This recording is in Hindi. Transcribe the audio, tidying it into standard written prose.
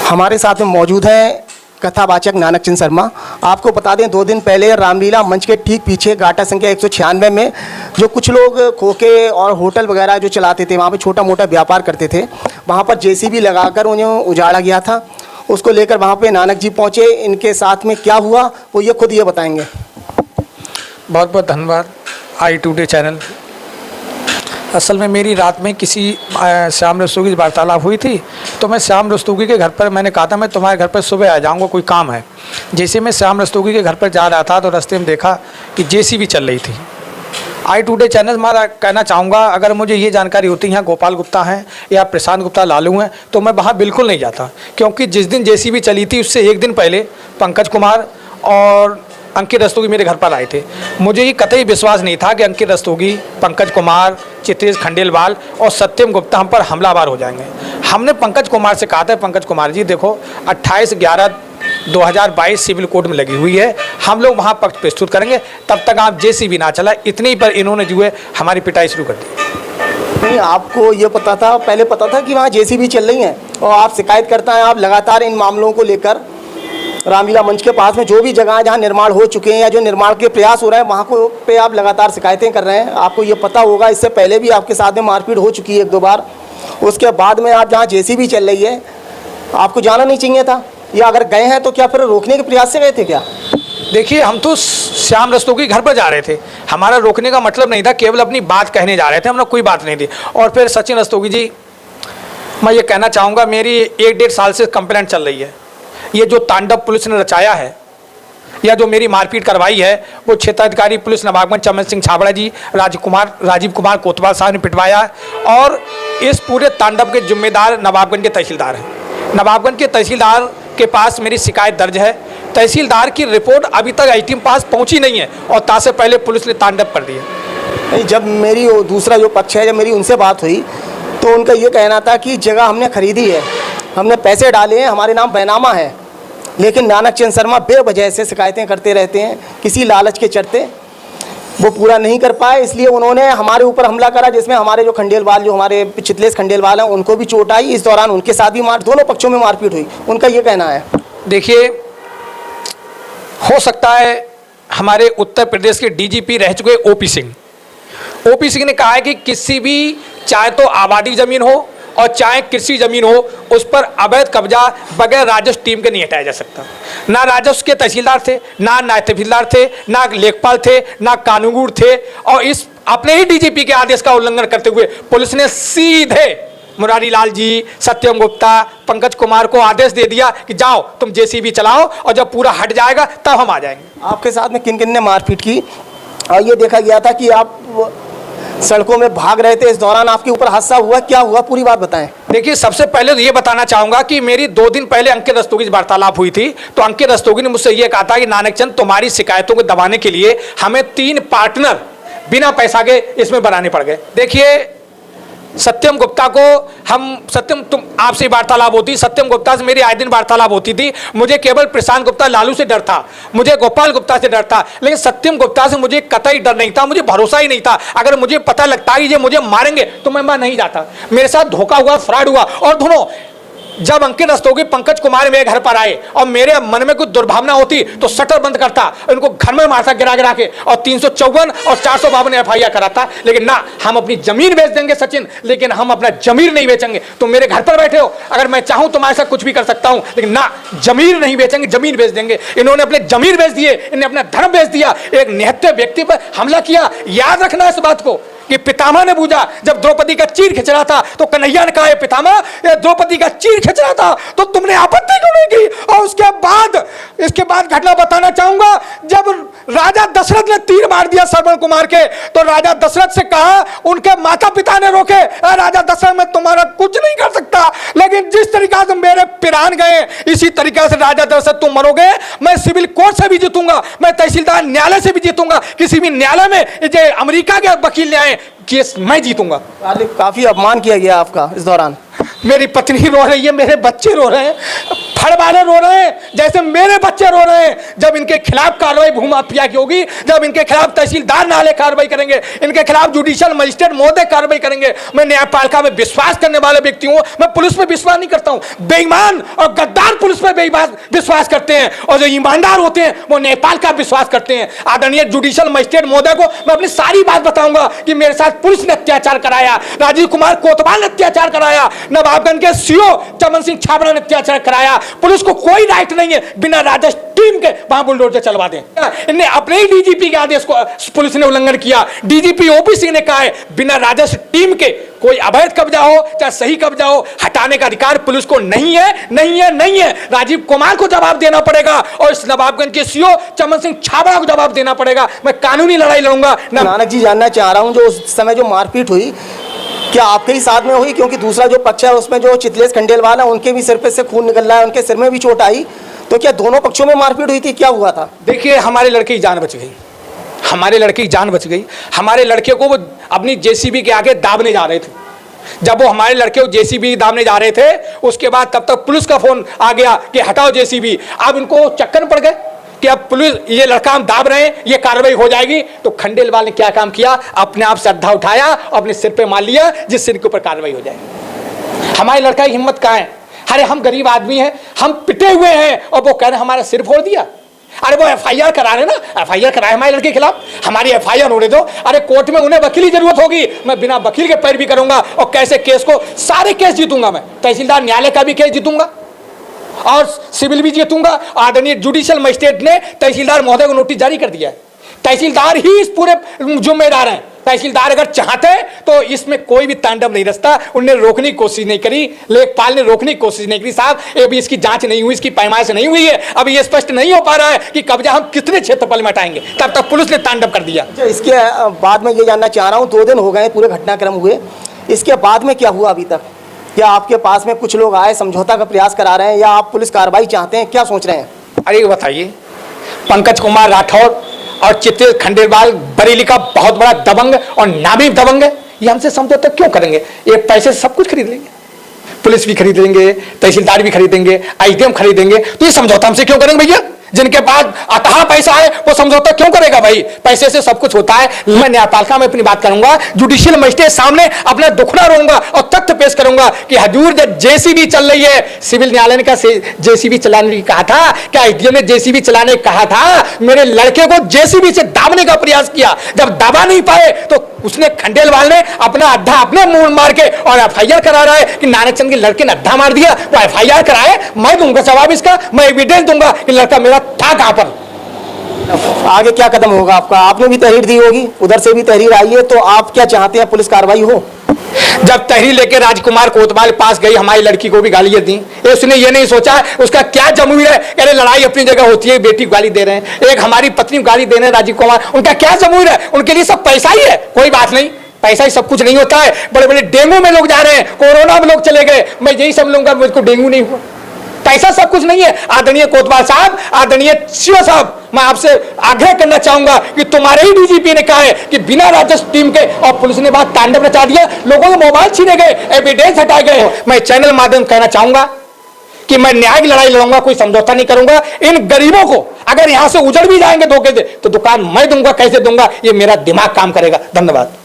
हमारे साथ में मौजूद हैं कथावाचक नानक चंद शर्मा। आपको बता दें 2 दिन पहले रामलीला मंच के ठीक पीछे गाटा संख्या 196 में जो कुछ लोग खोखे और होटल वगैरह जो चलाते थे, वहाँ पे छोटा मोटा व्यापार करते थे, वहाँ पर जेसीबी लगाकर उन्हें उजाड़ा गया था। उसको लेकर वहाँ पे नानक जी पहुँचे। इनके साथ में क्या हुआ वो ये खुद ये बताएंगे। बहुत बहुत धन्यवाद आई टुडे चैनल। असल में मेरी रात में किसी श्याम रस्तोगी से वार्तालाप हुई थी, तो मैं श्याम रस्तोगी के घर पर, मैंने कहा था मैं तुम्हारे घर पर सुबह आ जाऊंगा, कोई काम है। जैसे मैं श्याम रस्तोगी के घर पर जा रहा था तो रास्ते में देखा कि जेसीबी चल रही थी। आई टुडे चैनल हमारा कहना चाहूँगा, अगर मुझे ये जानकारी होती है गोपाल गुप्ता हैं या प्रशांत गुप्ता लालू हैं तो मैं वहाँ बिल्कुल नहीं जाता, क्योंकि जिस दिन जेसीबी चली थी उससे एक दिन पहले पंकज कुमार और अंकित रस्तोगी मेरे घर पर आए थे। मुझे ये कतई विश्वास नहीं था कि अंकित रस्तोगी, पंकज कुमार, चित्रेश खंडेलवाल और सत्यम गुप्ता हम पर हमलावर हो जाएंगे। हमने पंकज कुमार से कहा था, पंकज कुमार जी देखो 28/11/2022 सिविल कोर्ट में लगी हुई है, हम लोग वहाँ पक्ष प्रस्तुत करेंगे, तब तक आप जेसीबी ना चला। इतने ही पर इन्होंने जो है हमारी पिटाई शुरू कर दी। नहीं, आपको ये पता था, पहले पता था कि वहाँ जेसीबी चल रही हैं और आप शिकायत करता है, आप लगातार इन मामलों को लेकर रामलीला मंच के पास में जो भी जगह जहाँ निर्माण हो चुके हैं या जो निर्माण के प्रयास हो रहे हैं वहाँ को पे आप लगातार शिकायतें कर रहे हैं। आपको ये पता होगा, इससे पहले भी आपके साथ में मारपीट हो चुकी है 1-2 बार। उसके बाद में आप जहाँ जेसीबी चल रही है आपको जाना नहीं चाहिए था, या अगर गए हैं तो क्या फिर रोकने के प्रयास से गए थे क्या? देखिए, हम तो श्याम रस्तोगी घर पर जा रहे थे, हमारा रोकने का मतलब नहीं था, केवल अपनी बात कहने जा रहे थे, हमने कोई बात नहीं थी। और फिर सचिन रस्तोगी जी, मैं ये कहना चाहूँगा, मेरी 1-1.5 साल से कंप्लेंट चल रही है। ये जो तांडव पुलिस ने रचाया है या जो मेरी मारपीट करवाई है वो क्षेत्राधिकारी पुलिस नवाबगंज चमन सिंह छाबड़ा जी, राजीव कुमार कोतवाल साहब ने पिटवाया है। और इस पूरे तांडव के जिम्मेदार नवाबगंज के तहसीलदार हैं। नवाबगंज के तहसीलदार के पास मेरी शिकायत दर्ज है। तहसीलदार की रिपोर्ट अभी तक आईटीएम पास पहुंची नहीं है और तासे पहले पुलिस ने तांडव कर दिया। जब मेरी दूसरा जो पक्ष है, जब मेरी उनसे बात हुई तो उनका ये कहना था कि जगह हमने खरीदी है, हमने पैसे डाले हैं, हमारे नाम बैनामा है, लेकिन नानक चंद शर्मा बेवजह से शिकायतें करते रहते हैं, किसी लालच के चलते वो पूरा नहीं कर पाए, इसलिए उन्होंने हमारे ऊपर हमला करा, जिसमें हमारे जो खंडेलवाल, जो हमारे चित्रेश खंडेलवाल हैं, उनको भी चोट आई। इस दौरान उनके साथ भी दोनों पक्षों में मारपीट हुई, उनका ये कहना है। देखिए, हो सकता है हमारे उत्तर प्रदेश के डीजीपी रह चुके ओपी सिंह ने कहा है कि किसी भी, चाहे तो आबादी ज़मीन हो और चाहे कृषि जमीन हो, उस पर अवैध कब्जा बगैर राजस्व टीम के नहीं हटाया जा सकता। ना राजस्व के तहसीलदार थे, ना तहसीलदार थे, ना लेखपाल थे, ना कानूनगोर थे। और इस अपने ही डीजीपी के आदेश का उल्लंघन करते हुए पुलिस ने सीधे मुरारी लाल जी, सत्यम गुप्ता, पंकज कुमार को आदेश दे दिया कि जाओ तुम जेसीबी चलाओ, और जब पूरा हट जाएगा तब हम आ जाएंगे। आपके साथ में किन किन ने मारपीट की? और ये देखा गया था कि आप सड़कों में भाग रहे थे, इस दौरान आपके ऊपर हादसा हुआ, क्या हुआ पूरी बात बताएं। देखिए, सबसे पहले तो ये बताना चाहूंगा कि मेरी 2 दिन पहले अंकित रस्तोगी से वार्तालाप हुई थी, तो अंकित रस्तोगी ने मुझसे ये कहा था कि नानक चंद, तुम्हारी शिकायतों को दबाने के लिए हमें 3 पार्टनर बिना पैसा के इसमें बनाने पड़ गए। देखिए, सत्यम गुप्ता को तुम आपसे वार्तालाप होती, सत्यम गुप्ता से मेरी आए दिन वार्तालाप होती थी। मुझे केवल प्रशांत गुप्ता लालू से डर था, मुझे गोपाल गुप्ता से डर था, लेकिन सत्यम गुप्ता से मुझे कतई डर नहीं था, मुझे भरोसा ही नहीं था। अगर मुझे पता लगता कि ये मुझे मारेंगे तो मैं नहीं जाता। मेरे साथ धोखा हुआ, फ्रॉड हुआ। और दोनों, जब अंकित रस्तोगी, पंकज कुमार मेरे घर पर आए और मेरे मन में कुछ दुर्भावना होती तो शटर बंद करता, इनको घर में मारता गिरा के, और 354 और 452 FIR कराता। लेकिन ना, हम अपनी जमीन बेच देंगे सचिन, लेकिन हम अपना जमीर नहीं बेचेंगे। तुम मेरे घर पर बैठे हो, अगर मैं चाहूं तुम्हारे साथ कुछ भी कर सकता हूं, लेकिन ना, जमीर नहीं बेचेंगे, जमीन बेच देंगे। इन्होंने अपने जमीर बेच दिए, इन्हें अपना धर्म बेच दिया, एक निहत्थे व्यक्ति पर हमला किया। याद रखना इस बात को कि पितामह ने पूछा, जब द्रौपदी का चीर खिंच रहा था तो कन्हैया ने कहा, पितामह, द्रौपदी का चीर खिंच रहा था तो तुमने आपत्ति क्यों नहीं की? और इसके बाद घटना बताना चाहूंगा, जब राजा दशरथ ने तीर मार दिया श्रवण कुमार के, तो राजा दशरथ से कहा, उनके माता पिता ने रोके, राजा दशरथ, मैं तुम्हारा कुछ नहीं कर सकता, लेकिन जिस तरीका से मेरे पिरान गए, इसी तरीके से राजा दशरथ तुम मरोगे। मैं सिविल कोर्ट से भी जीतूंगा, मैं तहसीलदार न्यायालय से भी जीतूंगा, किसी भी न्यायालय में जो अमेरिका के वकील ने आए केस मैं जीतूंगा। काफी अपमान किया गया आपका इस दौरान। मेरी पत्नी रो रही है, मेरे बच्चे रो रहे हैं, घर वाले रो रहे हैं, जैसे मेरे बच्चे रो रहे हैं। जब इनके खिलाफ कार्रवाई भूमाफिया की होगी, जब इनके खिलाफ तहसीलदार नाले कार्रवाई करेंगे, इनके खिलाफ जुडिशियल मजिस्ट्रेट महोदय कार्रवाई करेंगे। मैं न्यायपालिका में विश्वास करने वाले व्यक्ति हूं, मैं पुलिस पे विश्वास नहीं करता हूं। बेईमान और गद्दार पुलिस पे विश्वास करते हैं, और जो ईमानदार होते हैं वो न्यायपालिका विश्वास करते हैं। आदरणीय जुडिशियल मजिस्ट्रेट महोदय को मैं अपनी सारी बात बताऊंगा कि मेरे साथ पुलिस ने अत्याचार कराया, राजीव कुमार कोतवाल ने अत्याचार कराया, नवाबगंज के सीओ चमन सिंह छाबड़ा ने अत्याचार कराया। पुलिस को कोई राइट नहीं है बिना राजस्व टीम के वहां बुलडोजर चलवा दें। इन्हें अपने ही डीजीपी के आदेश को पुलिस ने उल्लंघन किया। डीजीपी ओपी सिंह ने कहा है बिना राजस्व टीम के कोई अवैध कब्जा हो चाहे सही कब्जा हो, हटाने का अधिकार पुलिस को नहीं है, नहीं है, नहीं है। राजीव कुमार को जवाब देना पड़ेगा और इस नवाबगंज के सीओ चमन सिंह छाबड़ा को जवाब देना पड़ेगा। मैं कानूनी लड़ाई लड़ूंगा। नानक जी, जानना चाह रहा हूं जो उस समय जो मारपीट हुई, क्या आपके ही साथ में हुई? क्योंकि दूसरा जो पक्ष है उसमें जो चितलेश खंडेलवाल है, उनके भी सिर पे से खून निकल रहा है, उनके सिर में भी चोट आई। तो क्या दोनों पक्षों में मारपीट हुई थी? क्या हुआ था? देखिए, हमारे लड़के की जान बच गई, हमारे लड़के की जान बच गई। हमारे लड़के को वो अपनी जेसीबी के आगे दाबने जा रहे थे। जब वो हमारे लड़के को जेसीबी दाबने जा रहे थे, उसके बाद तब तक पुलिस का फोन आ गया कि हटाओ जेसीबी। अब इनको चक्कर पड़ गए कि अब पुलिस, ये लड़का हम दाब रहे हैं, ये कार्रवाई हो जाएगी। तो खंडेलवाल ने क्या काम किया? अपने आप श्रद्धा उठाया, अपने सिर पे मार लिया, जिस सिर के ऊपर कार्रवाई हो जाएगी। हमारे लड़का की हिम्मत कहाँ है? अरे हम गरीब आदमी हैं, हम पिटे हुए हैं, और वो कह रहे हमारा सिर फोड़ दिया। अरे वो एफआईआर करा रहे ना, एफआईआर कराए हमारे लड़के के खिलाफ, हमारी एफआईआर होने दो। अरे कोर्ट में उन्हें वकील की जरूरत होगी, मैं बिना वकील के पैरवी करूंगा और कैसे केस को, सारे केस जीतूंगा मैं। तहसीलदार न्यायालय का भी केस जीतूंगा और सिविल भी जीतूंगा। आदरणीय जुडिशियल मजिस्ट्रेट ने तहसीलदार महोदय को नोटिस जारी कर दिया है। तहसीलदार ही इस पूरे जिम्मेदार हैं। तहसीलदार अगर चाहते तो इसमें कोई भी तांडव नहीं रचता। उन्होंने रोकने की कोशिश नहीं करी, लेखपाल ने रोकने की कोशिश नहीं करी। साहब, अभी इसकी जांच नहीं हुई, इसकी पैमाइश नहीं हुई है, अब ये स्पष्ट नहीं हो पा रहा है कि कब्जा हम कितने क्षेत्रफल में हटाएंगे। तब तक पुलिस ने तांडव कर दिया। इसके बाद में ये जानना चाह रहा हूँ, 2 दिन हो गए पूरे घटनाक्रम हुए, इसके बाद में क्या हुआ अभी तक? क्या आपके पास में कुछ लोग आए, समझौता का प्रयास करा रहे हैं, या आप पुलिस कार्रवाई चाहते हैं? क्या सोच रहे हैं? अरे ये बताइए, पंकज कुमार राठौर और चित्रेश खंडेलवाल बरेली का बहुत बड़ा दबंग और नामी दबंग है, ये हमसे समझौता क्यों करेंगे? ये पैसे से सब कुछ खरीद लेंगे, पुलिस भी खरीद लेंगे, तहसीलदार भी खरीदेंगे, आईटीएम खरीदेंगे, तो ये समझौता हमसे क्यों करेंगे भैया? जिनके पास अतः पैसा है वो समझौता क्यों करेगा भाई? पैसे से सब कुछ होता है। मैं न्यायपालिका में अपनी बात करूंगा, जुडिशियल मजिस्ट्रेट सामने अपना दुखड़ा रहूंगा और तथ्य पेश करूंगा कि हजूर जब जेसीबी चल रही है, सिविल न्यायालय ने कहा जेसीबी चलाने की कहा था, क्या आईटीएम ने जेसीबी चलाने कहा था? मेरे लड़के को जेसीबी से दाबने का प्रयास किया, जब दबा नहीं पाए तो उसने, खंडेलवाल ने अपना अड्डा अपने मुंह मार के और एफआईआर करा रहा है कि नानक चंद के लड़के ने अड्डा मार दिया। वो एफआईआर कराए, मैं दूंगा जवाब इसका, मैं एविडेंस दूंगा कि लड़का मेरा था कहां पर। आगे क्या कदम होगा आपका? आपने भी तहरीर दी होगी, उधर से भी तहरीर आई है, तो आप क्या चाहते हैं? पुलिस कार्रवाई हो? जब तहरीर लेके राजकुमार कोतवाल पास गई, हमारी लड़की को भी गालियां दी। उसने ये नहीं सोचा उसका क्या जमूर है। अरे लड़ाई अपनी जगह होती है, बेटी को गाली दे रहे हैं, एक हमारी पत्नी को गाली दे रहे हैं राजीव कुमार, उनका क्या जमूर है? उनके लिए सब पैसा ही है। कोई बात नहीं, पैसा ही सब कुछ नहीं होता है। बड़े बड़े डेंगू में लोग जा रहे हैं, कोरोना में लोग चले गए, मैं यही सब लूंगा, मुझको डेंगू नहीं हुआ। पैसा सब कुछ नहीं है। आदरणीय कोतवाल साहब, आदरणीय सीओ साहब, मैं आपसे आग्रह करना चाहूंगा कि तुम्हारे ही डीजीपी ने कहा है कि बिना राजस्व टीम के, और पुलिस ने बात तांडव रचा दिया, लोगों के मोबाइल छीने गए, एविडेंस हटाए गए। मैं चैनल माध्यम कहना चाहूंगा कि मैं न्याय की लड़ाई लड़ूंगा, कोई समझौता नहीं करूंगा। इन गरीबों को अगर यहां से उजड़ भी जाएंगे धोखे से, तो दुकान मैं दूंगा, कैसे दूंगा, ये मेरा दिमाग काम करेगा। धन्यवाद।